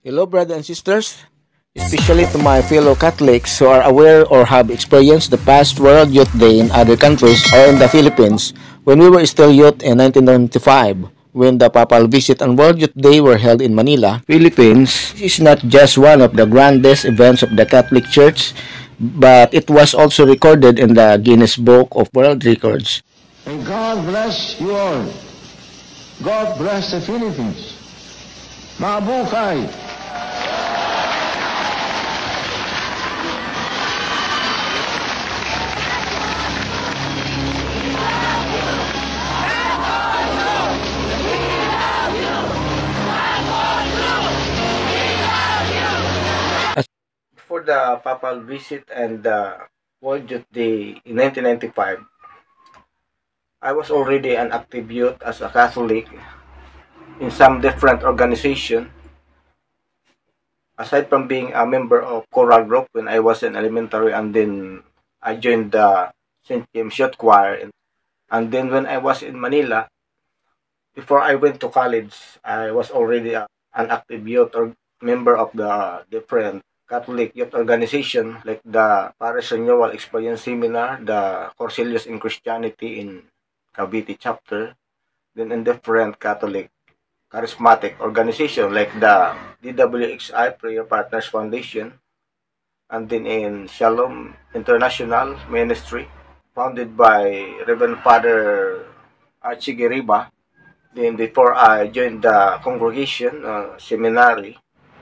Hello, brothers and sisters, especially to my fellow Catholics who are aware or have experienced the past World Youth Day in other countries or in the Philippines when we were still youth in 1995. When the Papal Visit and World Youth Day were held in Manila, Philippines is not just one of the grandest events of the Catholic Church, but it was also recorded in the Guinness Book of World Records. And God bless you all. God bless the Philippines. Mabuhay! For the Papal Visit and the World Youth Day in 1995, I was already an active youth as a Catholic in some different organization. Aside from being a member of choral group when I was in elementary, and then I joined the St. James Youth Choir. And then when I was in Manila, before I went to college, I was already an active youth or member of the different Catholic youth organization like the Paris Renewal Experience Seminar, the Corselius in Christianity in Cavite chapter, then in different Catholic charismatic organization like the DWXI Prayer Partners Foundation, and then in Shalom International Ministry, founded by Reverend Father Archie Geriba. Then before I joined the congregation seminary,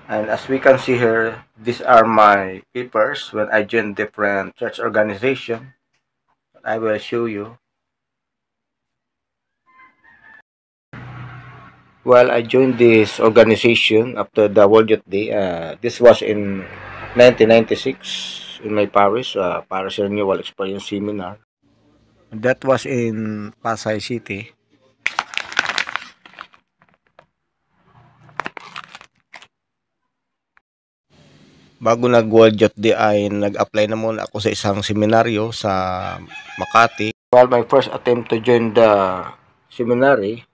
and as we can see here, these are my papers when I joined different church organization. I will show you. Well, I joined this organization after the World Youth Day. This was in 1996 in my parish, Parish Renewal Experience Seminar. That was in Pasay City. Bago nag-World Youth Day ay nag-apply na muna ako sa isang seminaryo sa Makati. Well, my first attempt to join the seminary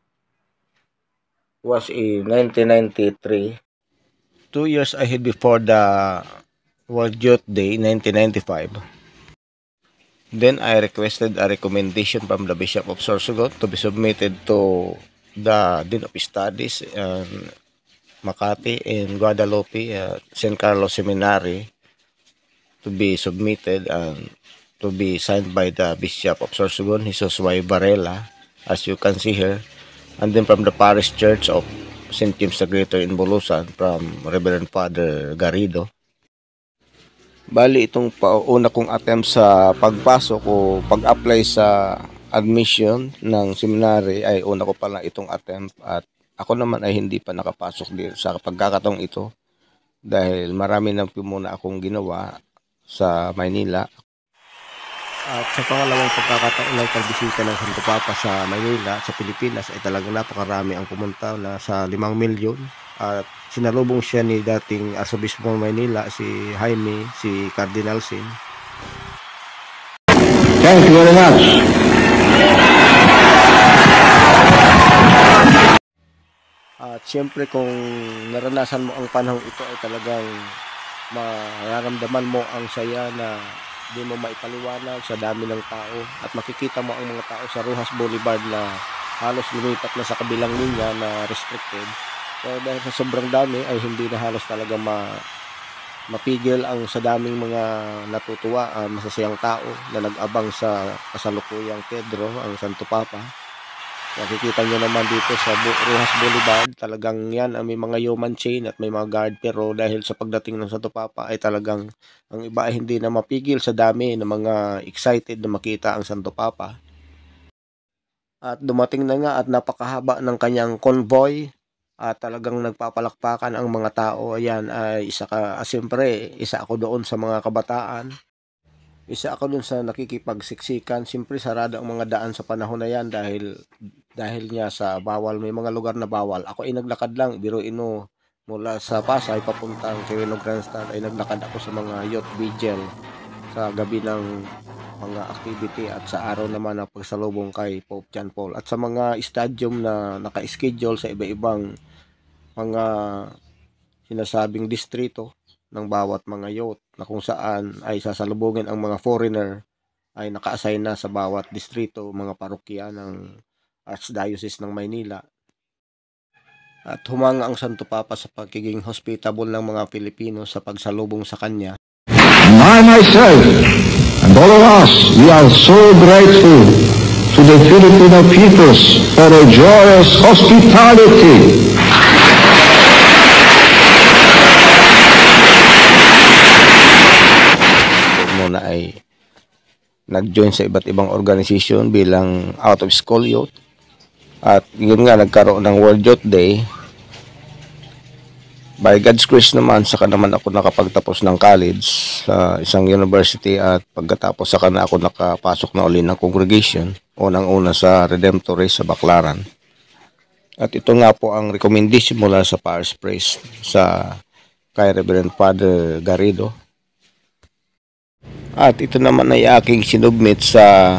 was in 1993. 2 years ahead before the World Youth Day, 1995. Then I requested a recommendation from the Bishop of Sorsogon to be submitted to the Dean of Studies in Makati and Guadalupe, St. Carlos Seminary, to be submitted and to be signed by the Bishop of Sorsogon, Jesus Y. Varela, as you can see here. And then from the Parish Church of St. James the Greater in Bulusan, from Reverend Father Garrido. Bali, itong una kong attempt sa pagpasok o pag-apply sa admission ng seminary ay una ko pala itong attempt, at ako naman ay hindi pa nakapasok din sa pagkakataong ito dahil marami na po muna akong ginawa sa Maynila. At sa pangalawang pagkakataon ng pagbisita ng Santo Papa sa Maynila, sa Pilipinas, ay talagang napakarami ang pumunta na sa 5 milyon. At sinalubong siya ni dating Arsobispo ng Maynila, si Jaime, si Cardinal Sin. Thank you very much. At siyempre kung naranasan mo ang panahong ito ay talagang mararamdaman mo ang saya na di mo maipaliwanag sa dami ng tao, at makikita mo ang mga tao sa Rojas Boulevard na halos lumipat na sa kabilang linya na restricted. Pero dahil sa sobrang dami ay hindi na halos talaga mapigil ang sa daming mga natutuwa, masasayang tao na nag-abang sa kasalukuyang Pedro, ang Santo Papa. Nakikita nyo naman dito sa Rojas Boulevard, talagang yan may mga human chain at may mga guard, pero dahil sa pagdating ng Santo Papa ay talagang ang iba ay hindi na mapigil sa dami ng mga excited na makita ang Santo Papa. At dumating na nga at napakahaba ng kanyang convoy at talagang nagpapalakpakan ang mga tao. Ayan, ay siyempre isa ako doon sa mga kabataan. Isa ako dun sa nakikipagsiksikan. Siyempre sarado ang mga daan sa panahon na yan dahil niya sa bawal, may mga lugar na bawal. Ako ay naglakad lang, biruin mo, mula sa Pasay papuntang Quirino Grandstand ay naglakad ako sa mga youth vigil sa gabi ng mga activity at sa araw naman ng pagsalubong kay Pope John Paul, at sa mga stadium na naka-schedule sa iba-ibang mga sinasabing distrito ng bawat mga youth na kung saan ay sasalubungin ang mga foreigner ay naka-assign na sa bawat distrito, mga parokya ng Archdiocese ng Maynila. At humanga ang Santo Papa sa pagiging hospitable ng mga Pilipino sa pagsalubong sa kanya. I myself and all of us, we are so grateful to the Filipino peoples for a joyous hospitality. Muna ay nag-join sa iba't ibang organisasyon bilang out of school youth. At yun nga, nagkaroon ng World Youth Day. By God's grace naman, saka naman ako nakapagtapos ng college sa isang university at pagkatapos saka na ako nakapasok na uli ng congregation, unang-una sa Redemptorist sa Baclaran. At ito nga po ang recommendation mula sa Parish Priest sa kay Reverend Father Garrido. At ito naman ay aking sinubmit sa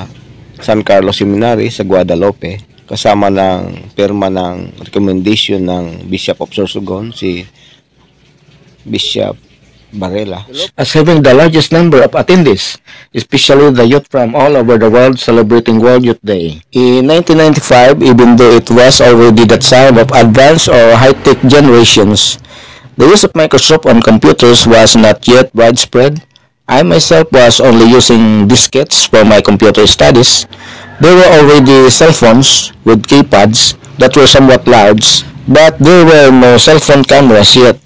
San Carlos Seminary sa Guadalupe kasama ng pirma ng recommendation ng Bishop of Sorsogon, si Bishop Varela, as having the largest number of attendees, especially the youth from all over the world celebrating World Youth Day. In 1995, even though it was already that sign of advanced or high-tech generations, the use of Microsoft on computers was not yet widespread. I myself was only using diskettes for my computer studies. There were already cell phones with keypads that were somewhat large, but there were no cell phone cameras yet.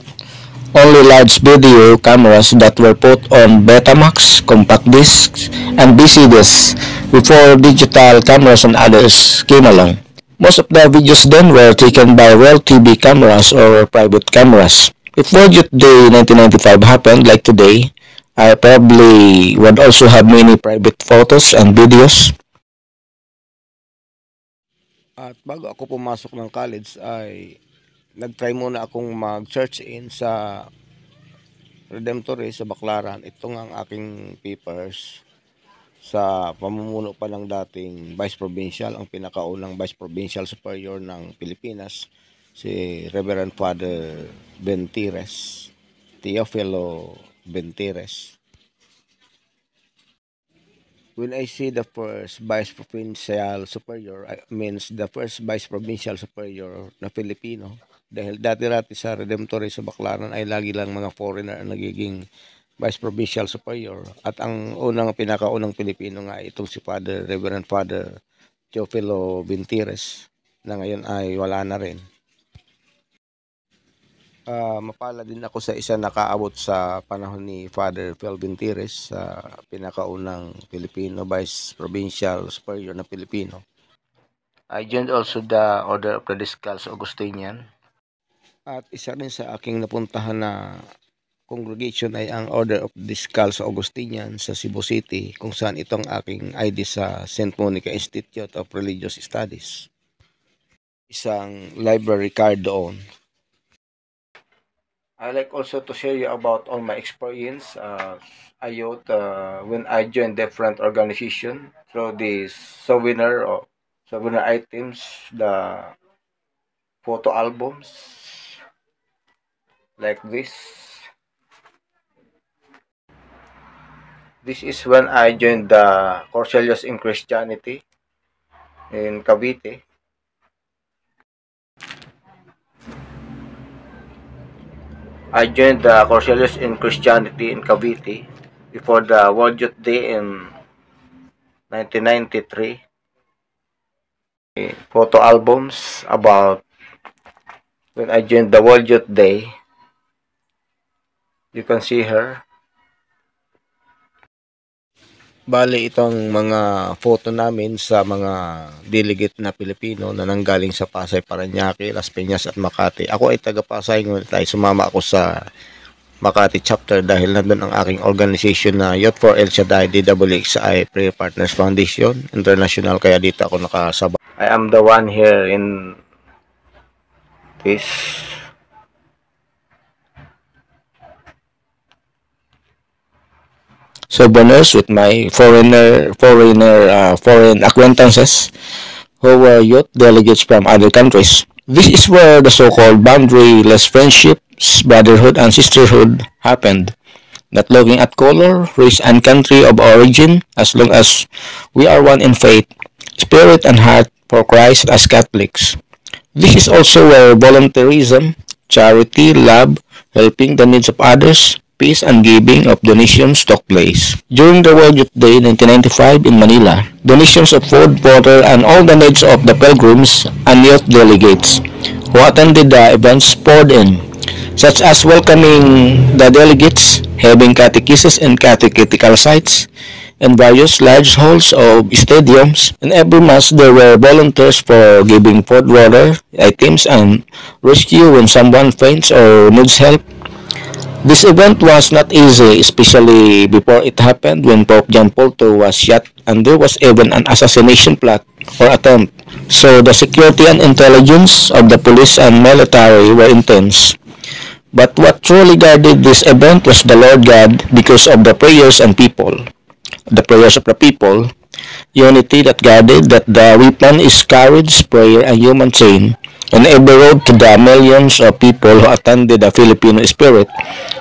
Only large video cameras that were put on Betamax, compact discs, and VCDs before digital cameras and others came along. Most of the videos then were taken by Well TV cameras or private cameras. If World Youth Day 1995 happened like today, I probably would also have many private photos and videos. At bago ako pumasok ng college ay nag-try muna akong mag-search in sa Redemptorist sa Baclaran. Ito nga ang aking papers sa pamumuno pa ng dating Vice Provincial, ang pinakaunang Vice Provincial Superior ng Pilipinas, si Reverend Father Bentires, Teofilo Bentires. When I see the first Vice Provincial Superior, I means the first Vice Provincial Superior na Filipino. Dahil dati-rati sa Redemptorist sa Baclaran ay lagi lang mga foreigner ang nagiging Vice Provincial Superior. At ang pinakaunang Pilipino nga itong si Reverend Father Teofilo Bentires na ngayon ay wala na rin. Mapala din ako sa isa nakaabot sa panahon ni Father Phil Bentires sa pinakaunang Filipino Vice Provincial Superior na Pilipino. I joined also the Order of the Descalzed Augustinian. At isa rin sa aking napuntahan na congregation ay ang Order of the Descalzed Augustinian sa Cebu City, kung saan itong aking ID sa St. Monica Institute of Religious Studies. Isang library card doon. I like also to share you about all my experience I youth when I joined different organization through these souvenir items, the photo albums like this. This is when I joined the Corselius in Christianity in Cavite. I joined the Corselius in Christianity in Cavite before the World Youth Day in 1993. Photo albums about when I joined the World Youth Day. You can see her. Bali, itong mga photo namin sa mga delegate na Pilipino na nanggaling sa Pasay, Parañaque, Las Piñas at Makati. Ako ay taga Pasay, ngunit ay sumama ako sa Makati chapter dahil nandun ang aking organization na Youth for El Shaddai DWXI Prayer Partners Foundation International, kaya dito ako nakasabay. I am the one here in this souvenirs with my foreign acquaintances who were youth delegates from other countries. This is where the so-called boundaryless friendship brotherhood, and sisterhood happened, not looking at color, race, and country of origin, as long as we are one in faith, spirit, and heart for Christ as Catholics. This is also where volunteerism, charity, love, helping the needs of others, peace, and giving of donations took place. During the World Youth Day 1995 in Manila, donations of food, water, and all the needs of the pilgrims and youth delegates who attended the events poured in, such as welcoming the delegates, having catechesis in catechetical sites, and various large halls of stadiums. In every mass, there were volunteers for giving food, water, items, and rescue when someone faints or needs help. This event was not easy, especially before it happened when Pope John Paul II was shot and there was even an assassination plot or attempt. So the security and intelligence of the police and military were intense. But what truly guided this event was the Lord God because of the prayers and people. The prayers of the people, unity that guided that the weapon is courage, prayer, and human chain, and every road to the millions of people who attended the Filipino spirit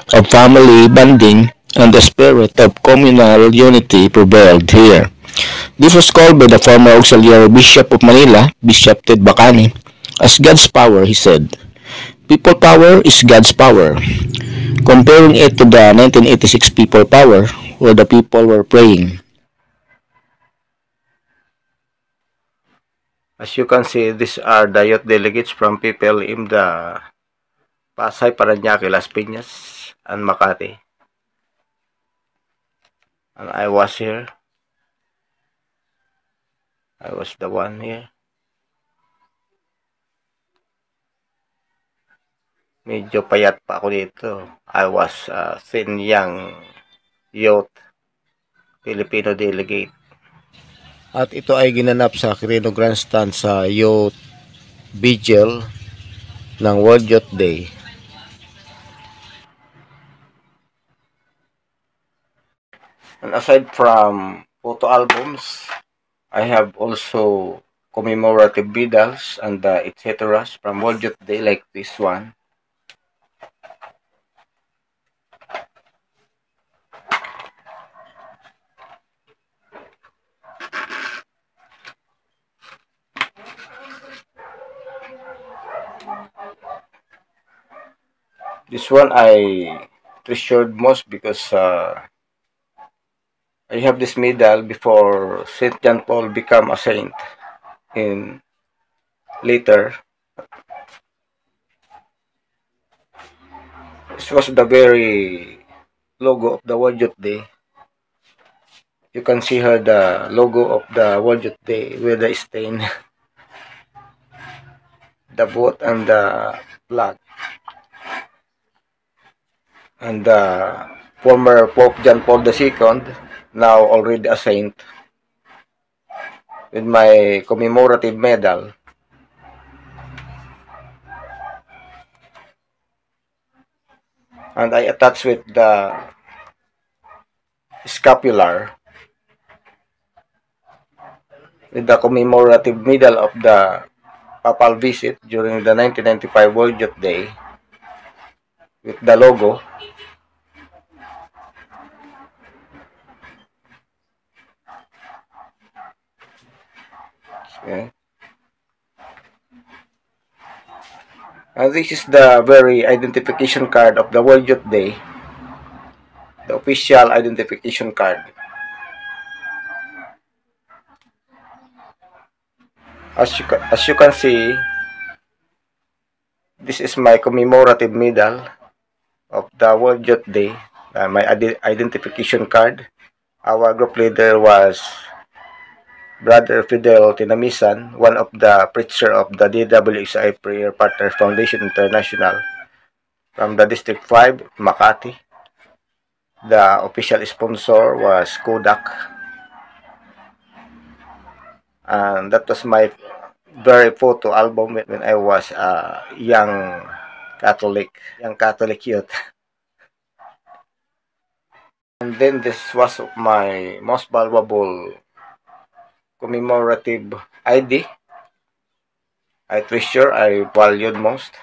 of family bonding and the spirit of communal unity prevailed here. This was called by the former auxiliary bishop of Manila, Bishop Ted Bacani, as God's power, he said. People power is God's power, comparing it to the 1986 people power, where the people were praying. As you can see, these are the youth delegates from PPLM, the Pasay, Parañaque, Las Piñas, and Makati. And I was here. I was the one here. Medyo payat pa ako dito. I was a thin young youth Filipino delegate. At ito ay ginanap sa Quirino Grandstand sa Youth Vigil ng World Youth Day. And aside from photo albums, I have also commemorative medals and etc. from World Youth Day like this one. This one I treasured most because I have this medal before Saint John Paul became a saint in later. This was the very logo of the World Youth Day. You can see here the logo of the World Youth Day with the stain, the boat and the flag. And the former Pope John Paul II, now already a saint, with my commemorative medal. And I attach with the scapular with the commemorative medal of the papal visit during the 1995 World Youth Day with the logo. Okay. And this is the very identification card of the World Youth Day, the official identification card. As you can see, this is my commemorative medal of the World Youth Day, my identification card. Our group leader was Brother Fidel Tinamisan, one of the preacher of the DWXI Prayer Partners Foundation International from the District 5, Makati. The official sponsor was Kodak. And that was my very photo album when I was a young Catholic youth. And then this was my most valuable commemorative ID. I treasure, I valued most.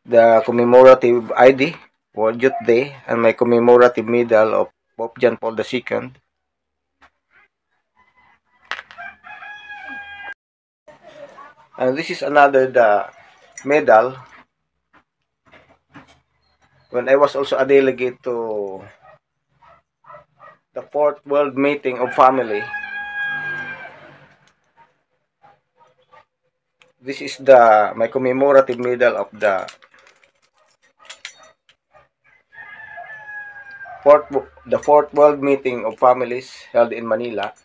the commemorative ID, World Youth Day, and my commemorative medal of Pope John Paul II. And this is another the medal when I was also a delegate to the 4th World Meeting of Family. This is the my commemorative medal of the fourth World Meeting of Families held in Manila.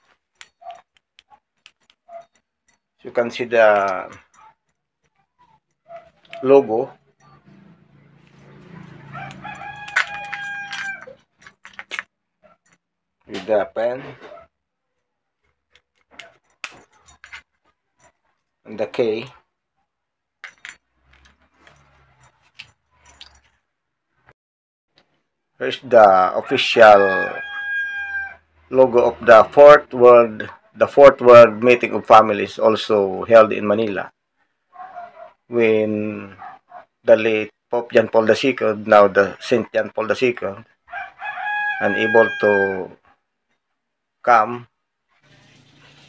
You can see the logo. With the pen and the K. Here's the official logo of the fourth World Meeting of Families, also held in Manila, when the late Pope John Paul II, now the Saint John Paul II, unable to come.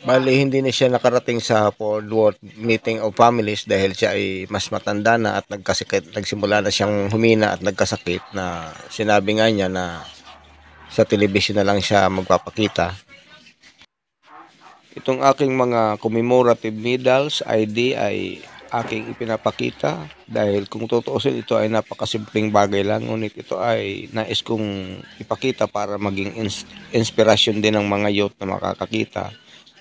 Bali, hindi na siya nakarating sa Fourth World Meeting of Families dahil siya ay mas matanda na at nagsimula na siyang humina at nagkasakit, na sinabi nga niya na sa television na lang siya magpapakita. Itong aking mga commemorative medals, ID, ay aking ipinapakita dahil kung tutuusin, ito ay napakasimpleng bagay lang, ngunit ito ay nais kong ipakita para maging inspirasyon din ng mga youth na makakakita,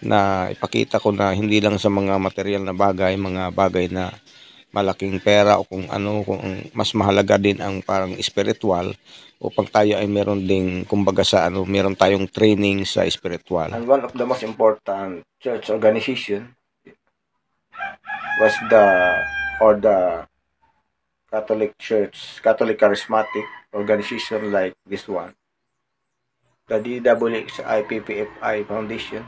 na ipakita ko na hindi lang sa mga material na bagay, mga bagay na malaking pera o kung ano, kung mas mahalaga din ang parang spiritual, upang tayo ay meron ding, kumbaga sa ano, meron tayong training sa spiritual. And one of the most important church organization was the Catholic Church, Catholic Charismatic organization like this one, the DWXI-PPFI Foundation.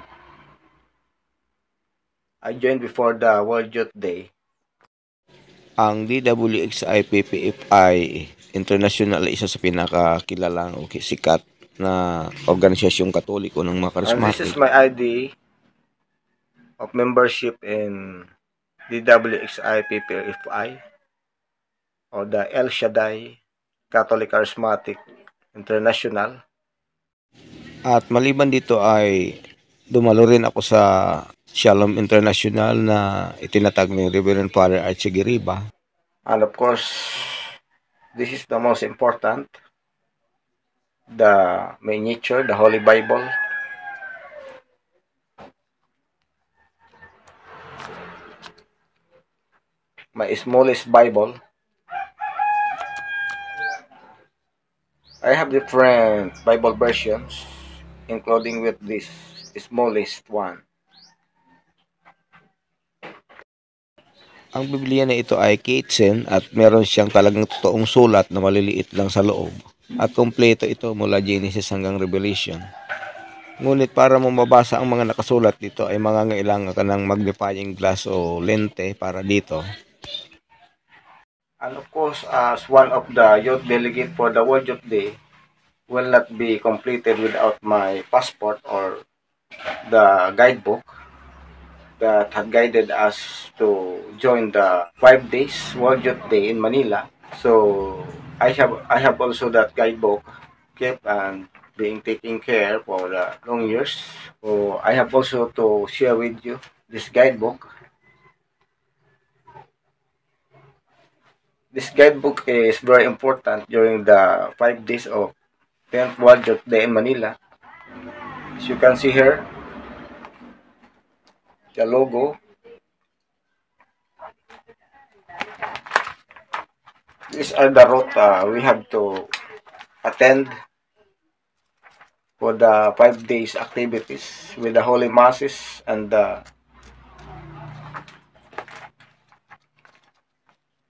I joined before the World Youth Day. Ang DWXI-PPFI International ay isa sa pinakakilalang o sikat na organisasyong katoliko ng mga charismatic. And this is my ID of membership in DWXI-PPFI o the El Shaddai Catholic Charismatic International. At maliban dito ay dumalo rin ako sa Shalom International na itinatag ni Reverend Father Archie Giriba. And of course, this is the most important, the miniature, the Holy Bible. My smallest Bible. I have different Bible versions, including with this smallest one. Ang Biblia na ito ay Kitsen at meron siyang talagang totoong sulat na maliliit lang sa loob. At kompleto ito mula Genesis hanggang Revelation. Ngunit para mo mabasa ang mga nakasulat dito ay mangangailangan ka ng magnifying glass o lente para dito. And of course, as one of the youth delegate for the World Youth Day, will not be completed without my passport or the guidebook that had guided us to join the 5 days World Youth Day in Manila. So I have also that guidebook kept and being taken care for the long years. So I have also to share with you this guidebook. This guidebook is very important during the 5 days of 10th World Youth Day in Manila. As you can see here, the logo. These are the route we have to attend for the 5 days activities with the Holy Masses and the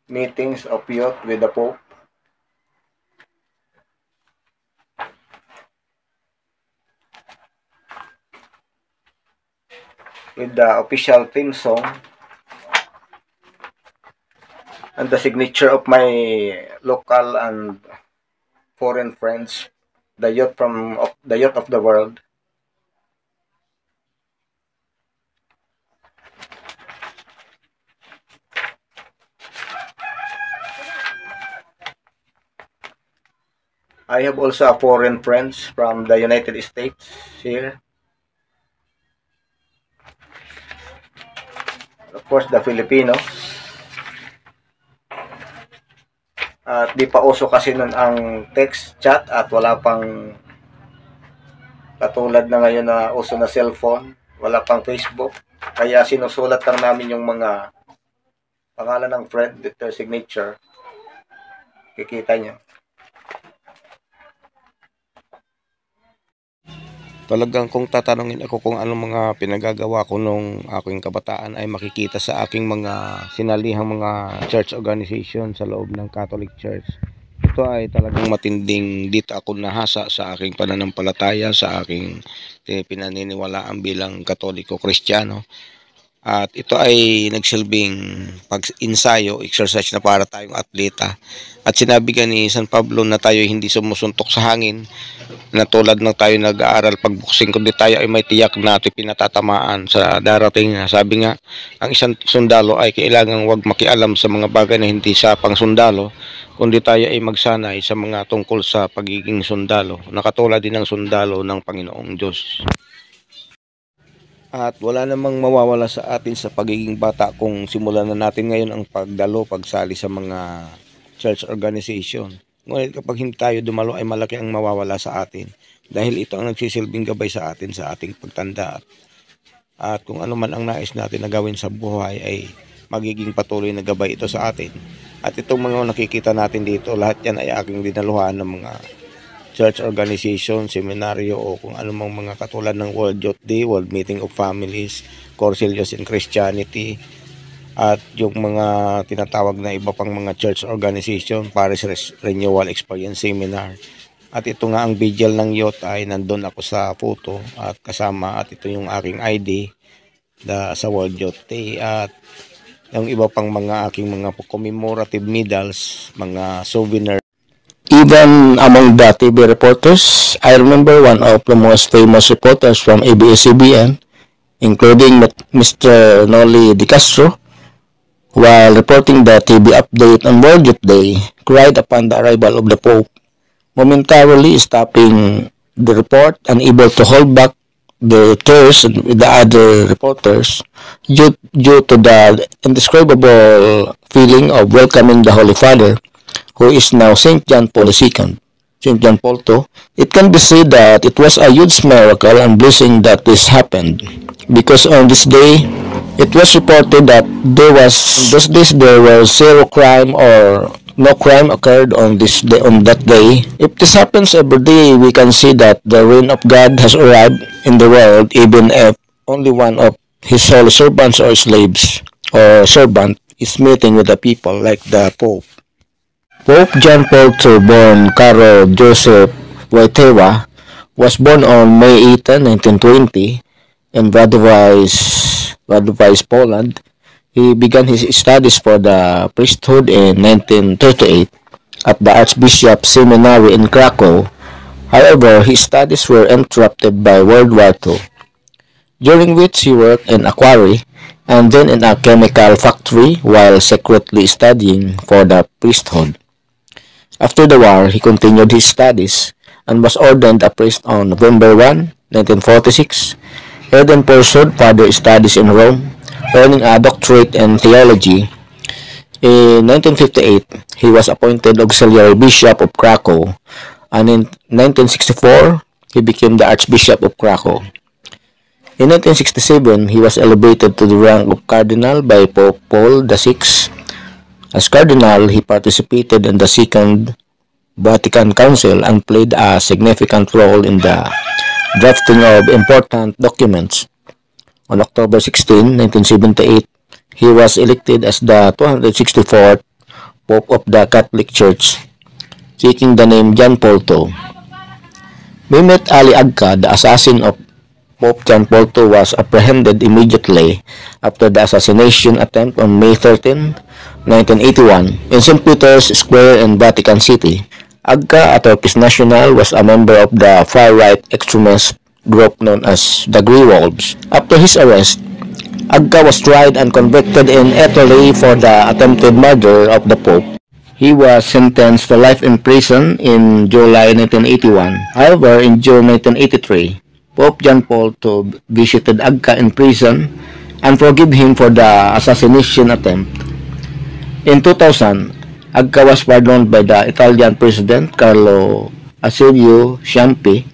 meetings of youth with the Pope. With the official theme song. and the signature of my local and foreign friends, the youth of the world. I have also a foreign friends from the United States here. Of course, the Filipinos. At di pa uso kasi nun ang text chat at wala pang katulad na ngayon na uso na cellphone. Wala pang Facebook. Kaya sinusulat lang namin yung mga pangalan ng friend with their signature. Kikita nyo. Talagang kung tatanungin ako kung anong mga pinagagawa ko nung aking kabataan ay makikita sa aking mga sinalihang mga church organization sa loob ng Catholic Church. Ito ay talagang matinding dito ako nahasa sa aking pananampalataya, sa aking pinaniniwalaan bilang Katoliko Kristiyano. At ito ay nagsilbing pag-insayo, exercise na para tayong atleta. At sinabi ka ni San Pablo na tayo hindi sumusuntok sa hangin, na tulad ng tayo nag-aaral pagbuksing, kundi tayo ay may tiyak na ito pinatatamaan sa darating na. Sabi nga, ang isang sundalo ay kailangang wag makialam sa mga bagay na hindi sa pang sundalo, kundi tayo ay magsanay sa mga tungkol sa pagiging sundalo, nakatulad din ng sundalo ng Panginoong Diyos. At wala namang mawawala sa atin sa pagiging bata kung simulan na natin ngayon ang pagdalo, pagsali sa mga church organization. Ngunit kapag hindi tayo dumalo ay malaki ang mawawala sa atin dahil ito ang nagsisilbing gabay sa atin sa ating pagtanda. At kung ano man ang nais natin na gawin sa buhay ay magiging patuloy na gabay ito sa atin. At itong mga nakikita natin dito, lahat yan ay aking dinaluhan ng mga church organization, seminaryo o kung anumang mga katulad ng World Youth Day, World Meeting of Families, Corselius in Christianity, at yung mga tinatawag na iba pang mga church organization, Parish Renewal Experience Seminar. At ito nga ang vigil ng youth ay nandun ako sa photo at kasama, at ito yung aking ID sa World Youth Day, at yung iba pang mga aking mga commemorative medals, mga souvenir. Even among the TV reporters, I remember one of the most famous reporters from ABS-CBN, including Mr. Noli Di Castro, while reporting the TV update on World Youth Day, cried upon the arrival of the Pope, momentarily stopping the report, unable to hold back the tears with the other reporters due to the indescribable feeling of welcoming the Holy Father, who is now St. John Paul II, St. John Paul II. It can be said that it was a huge miracle and blessing that this happened, because on this day, it was reported that there was zero crime or no crime occurred on this day, on that day. If this happens every day, we can see that the reign of God has arrived in the world, even if only one of his holy servants or slaves or servant is meeting with the people, like the Pope. Pope John Paul II, born Karol Joseph Wojtyła, was born on May 18, 1920 in Wadowice, Poland. He began his studies for the priesthood in 1938 at the Archbishop Seminary in Krakow. However, his studies were interrupted by World War II, during which he worked in a quarry and then in a chemical factory while secretly studying for the priesthood. After the war, he continued his studies and was ordained a priest on November 1, 1946. He then pursued further studies in Rome, earning a doctorate in theology. In 1958, he was appointed auxiliary bishop of Krakow, and in 1964, he became the Archbishop of Krakow. In 1967, he was elevated to the rank of cardinal by Pope Paul VI. As cardinal, he participated in the Second Vatican Council and played a significant role in the drafting of important documents. On October 16, 1978, he was elected as the 264th Pope of the Catholic Church, taking the name John Paul II. Mehmet Ali Agca, the assassin of Pope John Paul II, was apprehended immediately after the assassination attempt on May 13, 1981, in St. Peter's Square in Vatican City. Agca Atorkis National was a member of the far-right extremist group known as the Grey Wolves. After his arrest, Agca was tried and convicted in Italy for the attempted murder of the Pope. He was sentenced to life in prison in July 1981. However, in June 1983, Pope John Paul II visited Agca in prison and forgave him for the assassination attempt. In 2000, Agca was pardoned by the Italian President Carlo Asilio Ciampi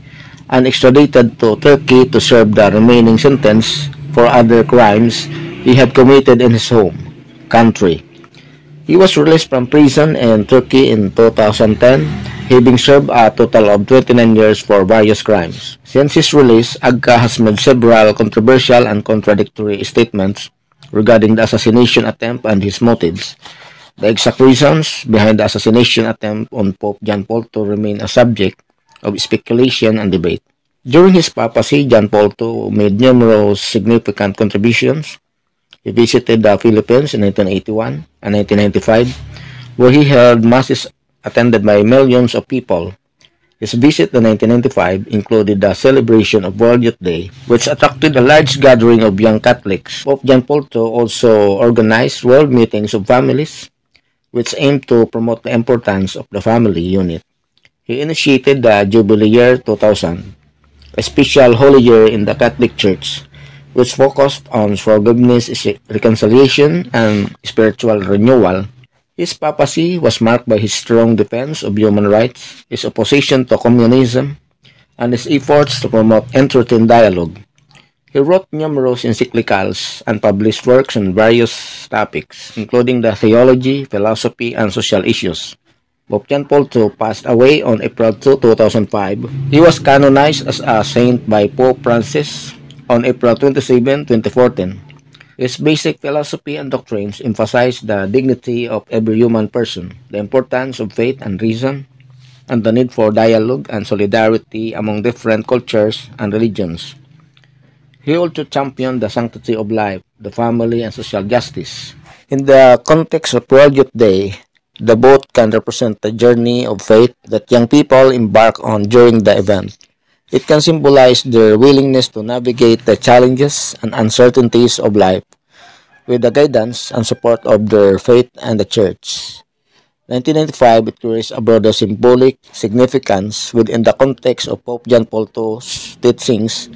and extradited to Turkey to serve the remaining sentence for other crimes he had committed in his home country. He was released from prison in Turkey in 2010, having served a total of 29 years for various crimes. Since his release, Agca has made several controversial and contradictory statements regarding the assassination attempt and his motives. The exact reasons behind the assassination attempt on Pope John Paul II remain a subject of speculation and debate. During his papacy, John Paul II made numerous significant contributions. He visited the Philippines in 1981 and 1995, where he held masses attended by millions of people. His visit in 1995 included the celebration of World Youth Day, which attracted a large gathering of young Catholics. Pope John Paul II also organized world meetings of families, which aimed to promote the importance of the family unit. He initiated the Jubilee Year 2000, a special holy year in the Catholic Church, which focused on forgiveness, reconciliation, and spiritual renewal. His papacy was marked by his strong defense of human rights, his opposition to communism, and his efforts to promote entertaining dialogue. He wrote numerous encyclicals and published works on various topics, including the theology, philosophy, and social issues. Pope John Paul II passed away on April 2, 2005. He was canonized as a saint by Pope Francis on April 27, 2014. His basic philosophy and doctrines emphasize the dignity of every human person, the importance of faith and reason, and the need for dialogue and solidarity among different cultures and religions. He also championed the sanctity of life, the family, and social justice. In the context of World Youth Day, the boat can represent the journey of faith that young people embark on during the event. It can symbolize their willingness to navigate the challenges and uncertainties of life with the guidance and support of their faith and the church. 1995, it carries a broader symbolic significance within the context of Pope John Paul II's teachings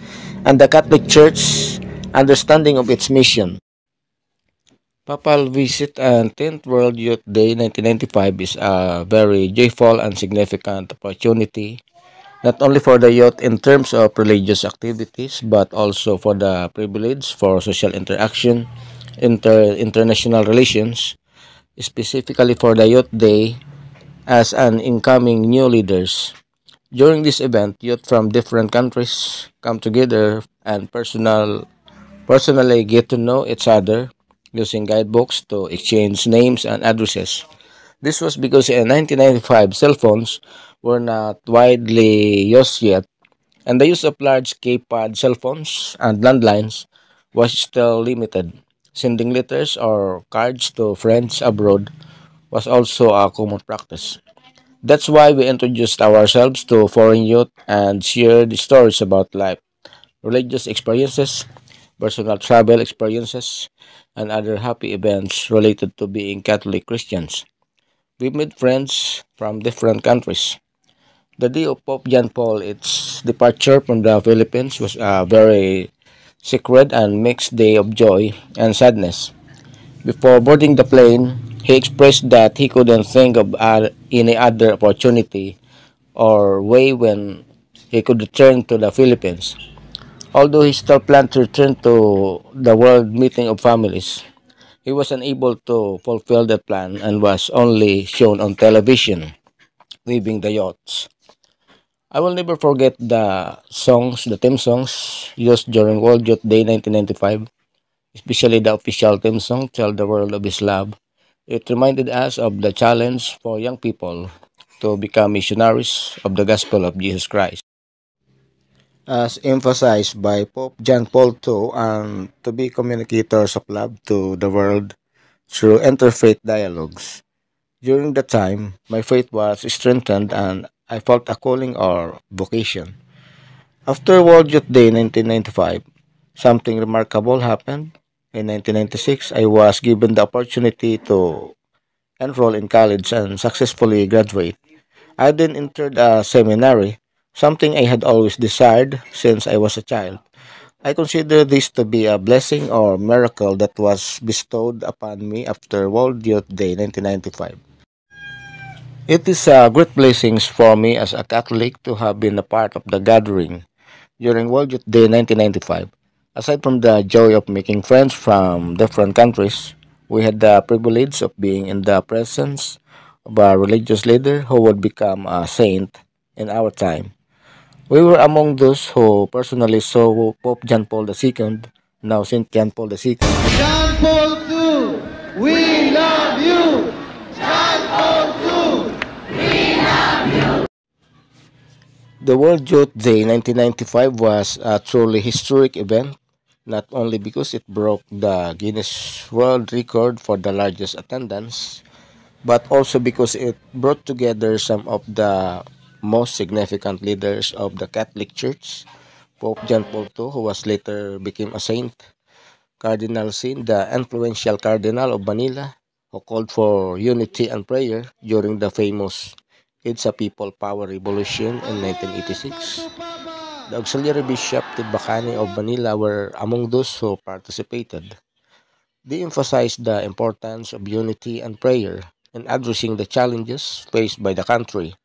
and the Catholic Church's understanding of its mission. Papal Visit and 10th World Youth Day 1995 is a very joyful and significant opportunity not only for the youth in terms of religious activities but also for the privilege for social interaction, international relations, specifically for the Youth Day as an incoming new leaders. During this event, youth from different countries come together and personally get to know each other using guidebooks to exchange names and addresses. This was because in 1995, cell phones were not widely used yet, and the use of large keypad cell phones and landlines was still limited. Sending letters or cards to friends abroad was also a common practice. That's why we introduced ourselves to foreign youth and shared stories about life, religious experiences, personal travel experiences, and other happy events related to being Catholic Christians. We made friends from different countries. The day of Pope John Paul, its departure from the Philippines was a very sacred and mixed day of joy and sadness. Before boarding the plane, he expressed that he couldn't think of any other opportunity or way when he could return to the Philippines. Although he still planned to return to the World Meeting of Families, he was unable to fulfill that plan and was only shown on television, leaving the yachts. I will never forget the theme songs used during World Youth Day 1995, especially the official theme song, Tell the World of His Love. It reminded us of the challenge for young people to become missionaries of the gospel of Jesus Christ. As emphasized by Pope John Paul II and to be communicators of love to the world, through interfaith dialogues. During that time, my faith was strengthened and I felt a calling or vocation. After World Youth Day 1995, something remarkable happened. In 1996, I was given the opportunity to enroll in college and successfully graduate. I then entered a seminary, something I had always desired since I was a child. I consider this to be a blessing or miracle that was bestowed upon me after World Youth Day 1995. It is a great blessing for me as a Catholic to have been a part of the gathering during World Youth Day 1995. Aside from the joy of making friends from different countries, we had the privilege of being in the presence of a religious leader who would become a saint in our time. We were among those who personally saw Pope John Paul II, now Saint John Paul II. John Paul II, we love you. John Paul II. The World Youth Day 1995 was a truly historic event, not only because it broke the Guinness World Record for the largest attendance, but also because it brought together some of the most significant leaders of the Catholic Church. Pope John Paul II, who was later became a saint, Cardinal Sin, the influential Cardinal of Manila, who called for unity and prayer during the famous It's a People Power Revolution in 1986. The auxiliary bishop Tibacani of Manila were among those who participated. They emphasized the importance of unity and prayer in addressing the challenges faced by the country.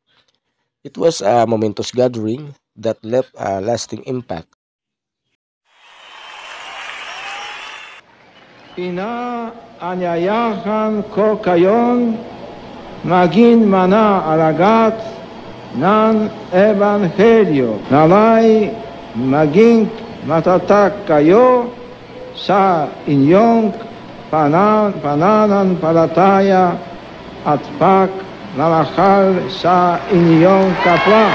It was a momentous gathering that left a lasting impact. Inaanyayahan ko kayon maging mana-alagat ng Ebanghelyo. Naway maging matatag kayo sa inyong pananampalataya at pagmamahal sa inyong kapwa.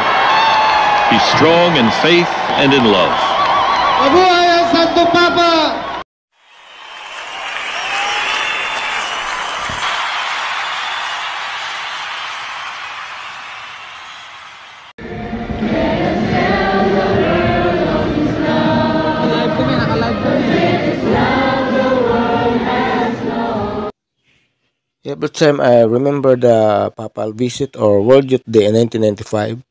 Be strong in faith and in love. Mabuhay ang Santo Papa! Every time I remember the papal visit or World Youth Day in 1995,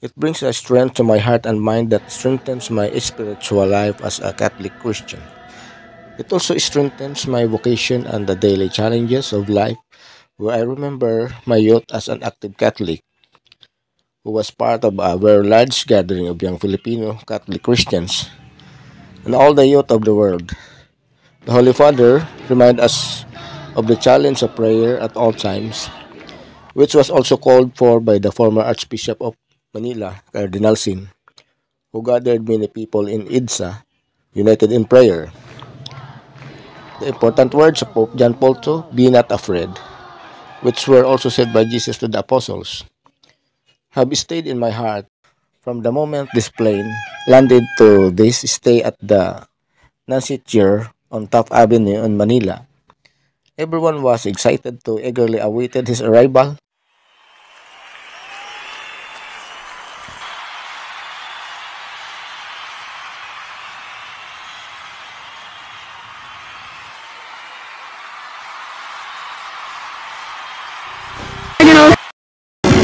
it brings a strength to my heart and mind that strengthens my spiritual life as a Catholic Christian. It also strengthens my vocation and the daily challenges of life, where I remember my youth as an active Catholic who was part of a very large gathering of young Filipino Catholic Christians and all the youth of the world. The Holy Father reminded us of the challenge of prayer at all times, which was also called for by the former Archbishop of Manila, Cardinal Sin, who gathered many people in IDSA, united in prayer. The important words of Pope John Paul II, "Be not afraid," which were also said by Jesus to the apostles, have stayed in my heart from the moment this plane landed to this stay at the Nancy Chair on Taft Avenue in Manila. Everyone was excited to eagerly awaited his arrival.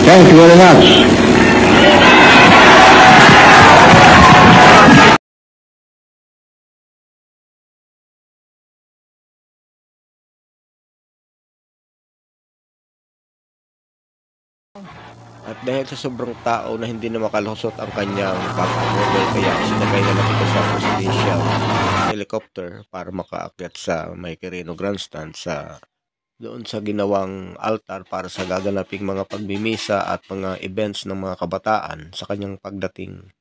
Thank you very much. At dahil sa sobrang tao na hindi na makalusot ang kanyang pagmamodel, kaya sinakay na natin ito sa presidential helicopter para makaakyat sa may Quirino Grandstand doon sa ginawang altar para sa gaganaping mga pagmimisa at mga events ng mga kabataan sa kanyang pagdating.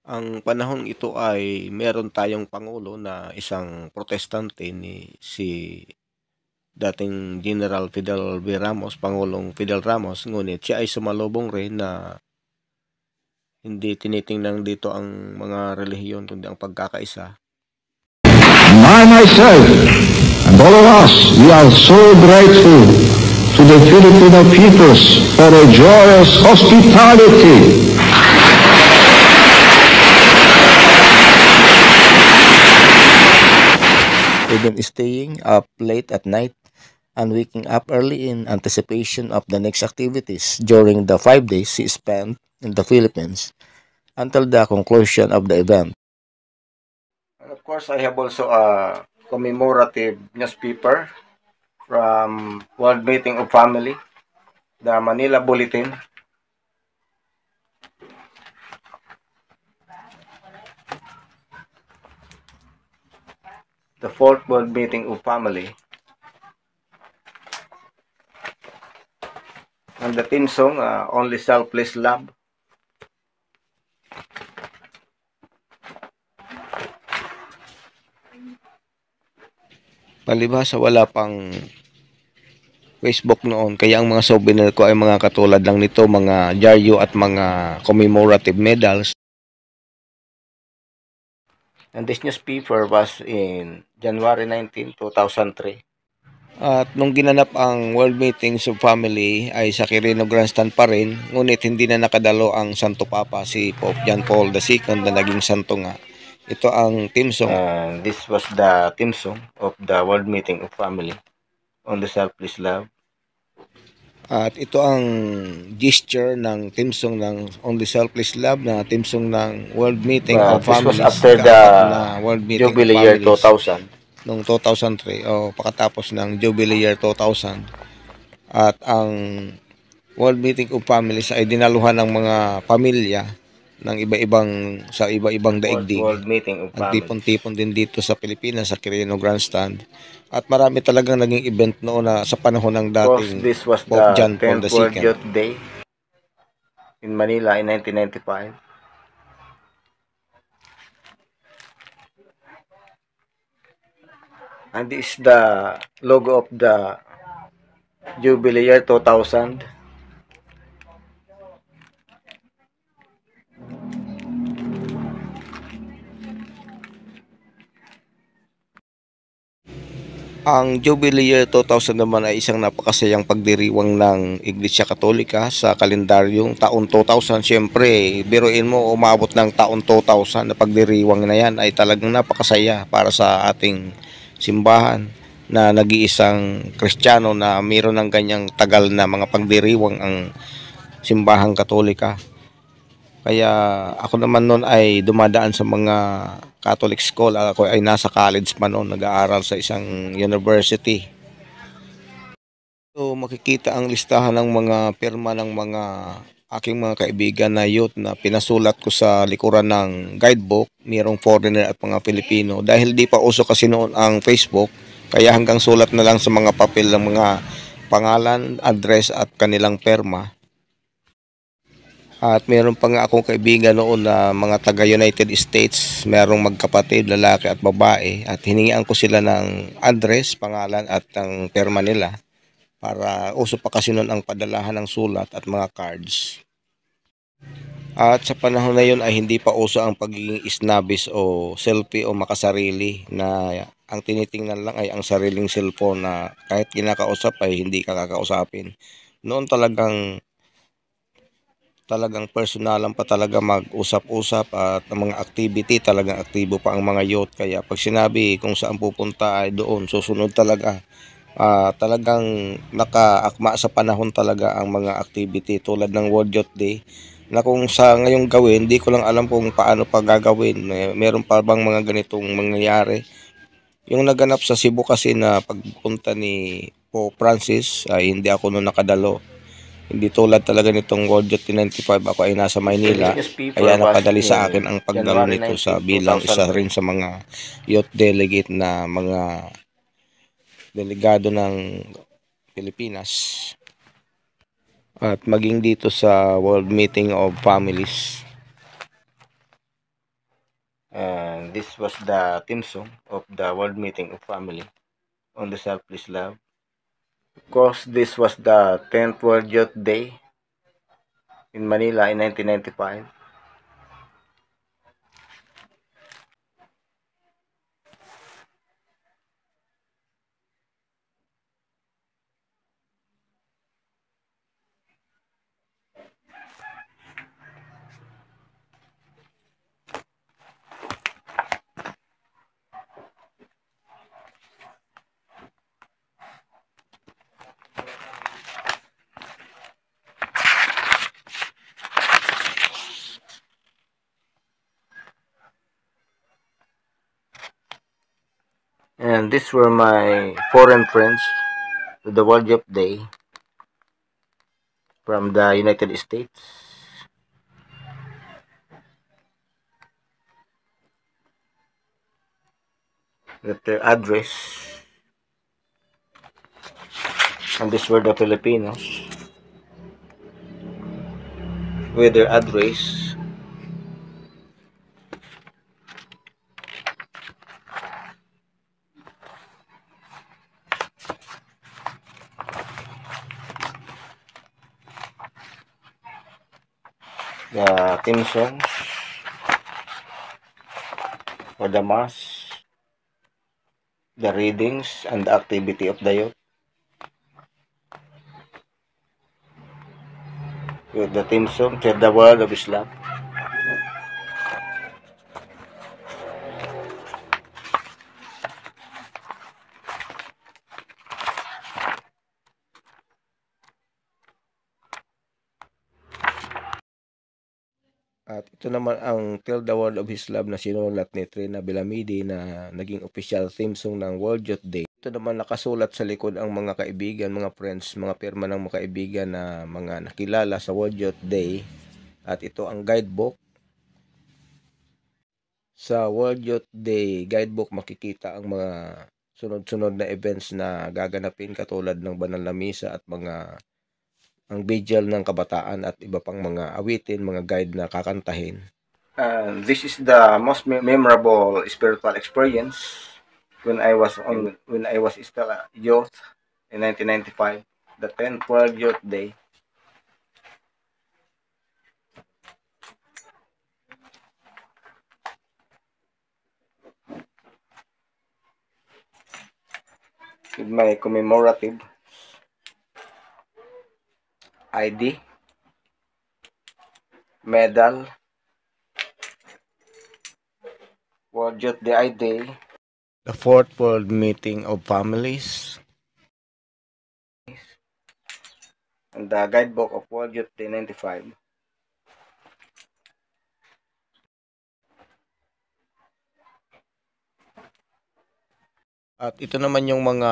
Ang panahon ito ay meron tayong pangulo na isang protestante si dating General Fidel V. Ramos, Pangulong Fidel Ramos, ngunit siya ay sumalubong rin na hindi tinitingnan dito ang mga relihiyon kundi ang pagkakaisa. I myself And all of us, we are so grateful to the Filipino peoples for a joyous hospitality. Even staying up late at night and waking up early in anticipation of the next activities during the 5 days he spent in the Philippines until the conclusion of the event. And of course, I have also a commemorative newspaper from World Meeting of Family, the Manila Bulletin. The fourth World Meeting of Family. And the theme song, Only Selfless Love. Palibhasa wala pang Facebook noon, kaya ang mga souvenir ko ay mga katulad lang nito, mga dyaryo at mga commemorative medals. And this newspaper was in January 19, 2003. At nung ginanap ang World Meetings of Family ay sa Quirino Grandstand pa rin, ngunit hindi na nakadalo ang Santo Papa, si Pope John Paul II na naging santo nga. Ito ang theme song. And this was the theme song of the World Meeting of Family on the Selfless Love. At ito ang gesture ng theme song ng On the Selfless Love na theme song ng World Meeting of Families. This was after the World Meeting Jubilee year 2000. Noong 2003 o pakatapos ng Jubilee year 2000. At ang World Meeting of Families ay dinaluhan ng mga pamilya ng sa iba-ibang daigdig. World Meeting of Families. Ang tipon-tipon din dito sa Pilipinas sa Quirino Grandstand. At marami talagang naging event noon na sa panahon ng dating Pope John Paul II. World Youth Day in Manila in 1995. And this is the logo of the Jubilee year 2000. Ang Jubilee year 2000 naman ay isang napakasayang pagdiriwang ng Iglesia Katolika sa kalendaryong taon 2000. Siyempre, biruin mo, umabot ng taon 2000 na pagdiriwang na yan ay talagang napakasaya para sa ating simbahan na nag-iisang Kristiyano na mayroon ng ganyang tagal na mga pagdiriwang ang simbahang Katolika. Kaya ako naman noon ay dumadaan sa mga Catholic school. Ako ay nasa college pa noon, nag-aaral sa isang university. So makikita ang listahan ng mga pirma ng mga aking mga kaibigan na youth na pinasulat ko sa likuran ng guidebook, mayroong foreigner at mga Pilipino. Dahil di pa uso kasi noon ang Facebook, kaya hanggang sulat na lang sa mga papel ng mga pangalan, address at kanilang pirma. At meron pa nga akong kaibigan noon na mga taga United States, merong magkapatid, lalaki at babae, at hiningian ko sila ng address, pangalan at ang pirma nila para uso pa kasi noon ang padalahan ng sulat at mga cards. At sa panahon na yun ay hindi pa uso ang pagiging isnabis o selfie o makasarili na ang tinitingnan lang ay ang sariling cellphone na kahit kinakausap ay hindi ka kakausapin. Noon talagang personalan pa talaga mag-usap-usap at ang mga activity talagang aktibo pa ang mga youth. Kaya pag sinabi kung saan pupunta ay doon, susunod talaga. Talagang nakaakma sa panahon talaga ang mga activity tulad ng World Youth Day na kung sa ngayong gawin, di ko lang alam kung paano pa gagawin. Meron pa bang mga ganitong mangyayari? Yung naganap sa Cebu kasi na pagpunta ni Pope Francis ay hindi ako noon nakadalo. Hindi tulad talaga nitong World Youth 95, ako ay nasa Maynila, kaya napadali sa akin ang pagdalo nito sa bilang isa rin sa mga youth delegate na mga delegado ng Pilipinas. At maging dito sa World Meeting of Families. And this was the theme song of the World Meeting of Family on the Selfless Love. Of course, this was the 10th World Youth Day in Manila in 1995. And these were my foreign friends to the World Youth Day from the United States. With their address. And these were the Filipinos with their address. The theme songs for the mass, the readings, and the activity of the youth. With the theme song, "Tell the World of Islam." At ito naman ang Tell the World of Islam na sinulat ni Trina Belamidi na naging official theme song ng World Youth Day. Ito naman nakasulat sa likod ang mga kaibigan, mga friends, mga pirma ng mga kaibigan na mga nakilala sa World Youth Day. At ito ang guidebook. Sa World Youth Day guidebook makikita ang mga sunod-sunod na events na gaganapin katulad ng banal na misa at ang vigil ng kabataan at iba pang mga awitin, mga guide na kakantahin. This is the most memorable spiritual experience when I was still a youth in 1995, the 10th World Youth Day. With my commemorative ID, medal, World Youth Day Day, the 4th World Meeting of Families, and the guidebook of World Youth Day 95. At ito naman yung mga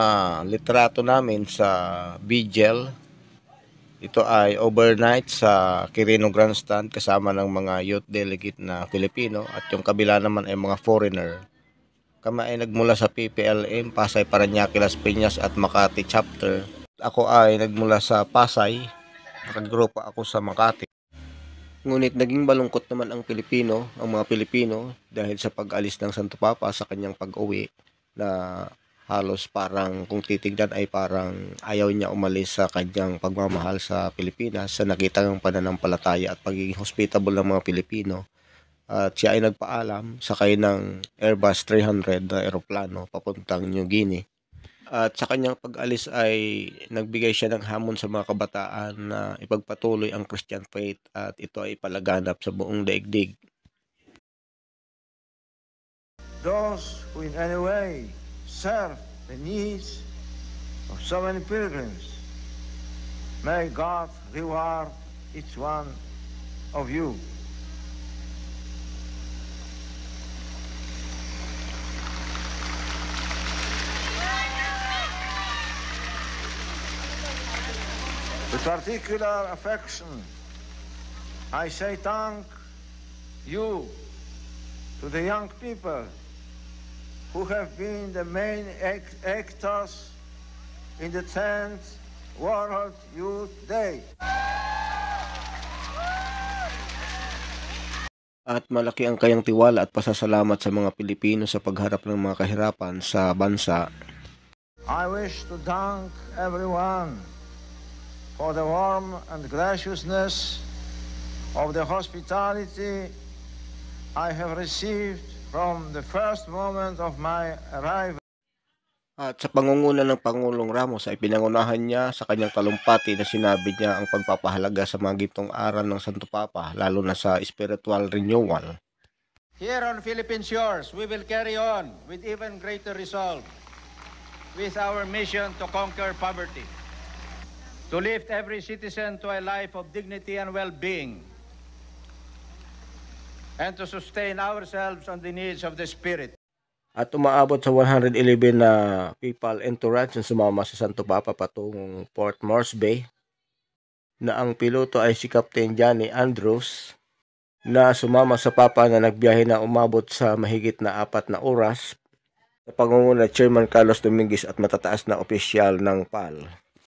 litrato namin sa vigil. Ito ay overnight sa Quirino Grandstand kasama ng mga youth delegate na Filipino at yung kabila naman ay mga foreigner. Kami ay nagmula sa PPLM, Pasay, Parañaque, Las Piñas at Makati chapter. Ako ay nagmula sa Pasay, nakagrupo ako sa Makati. Ngunit naging malungkot naman ang mga Pilipino dahil sa pag-alis ng Santo Papa sa kanyang pag-uwi na halos parang kung titignan ay parang ayaw niya umalis sa kanyang pagmamahal sa Pilipinas sa nakita ng pananampalataya at pagiging hospitable ng mga Pilipino. At siya ay nagpaalam sakay ng Airbus 300 na eroplano papuntang New Guinea. At sa kanyang pag-alis ay nagbigay siya ng hamon sa mga kabataan na ipagpatuloy ang Christian faith at ito ay palaganap sa buong daigdig. Those who in any way serve the needs of so many pilgrims, may God reward each one of you. With particular affection, I say thank you to the young people who have been the main actors in the 10th World Youth Day. At malaki ang kayang tiwala at pasasalamat sa mga Pilipino sa pagharap ng mga kahirapan sa bansa. I wish to thank everyone for the warm and graciousness of the hospitality I have received from the first moment of my arrival. At sa pangunguna ng Pangulong Ramos ay pinangunahan niya sa kanyang talumpati na sinabi niya ang pagpapahalaga sa mga gintong aral ng Santo Papa, lalo na sa spiritual renewal. Here on Philippine shores, we will carry on with even greater resolve with our mission to conquer poverty, to lift every citizen to a life of dignity and well-being, and to sustain ourselves on the needs of the Spirit. At umaabot sa 111 na people entourage ang sumama sa Santo Papa patungong Port Moresby, na ang piloto ay si Captain Johnny Andrews, na sumama sa Papa na nagbiyahe na umabot sa mahigit na 4 na oras sa pangunguna Chairman Carlos Dominguez at matataas na opisyal ng PAL.